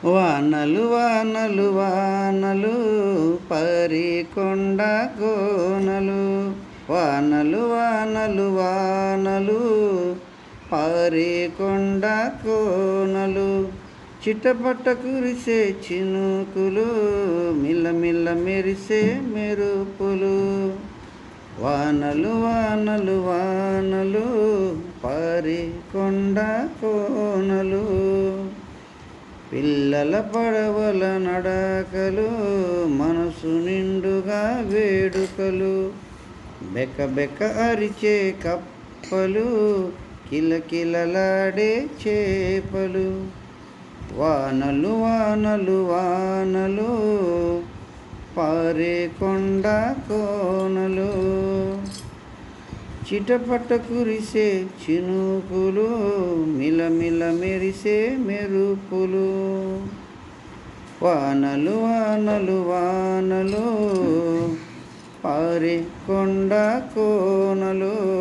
వానలు వానలు వానలు పరికొండ కోనలు. వానలు వానలు వానలు పరికొండ కోనలు. చిటపట కురిసే చినుకులు, మిల్లమిల్ల మెరిసే మెరుపులు. వానలు వానలు వానలు పరికొండ కోనలు. పిల్లల పడవల నడకలు, మనసు నిండుగా వేడుకలు. బెక బెక అరిచే కప్పలు, కిలకిలలాడే చేపలు. వానలు వానలు వానలు పారేకొండ కోనలు. చిటపట కురిసే చినుకులు, మిలమిల మెరిసే మెరుపులు. వానలు వానలు వానలు పారేకొండ కోనలు.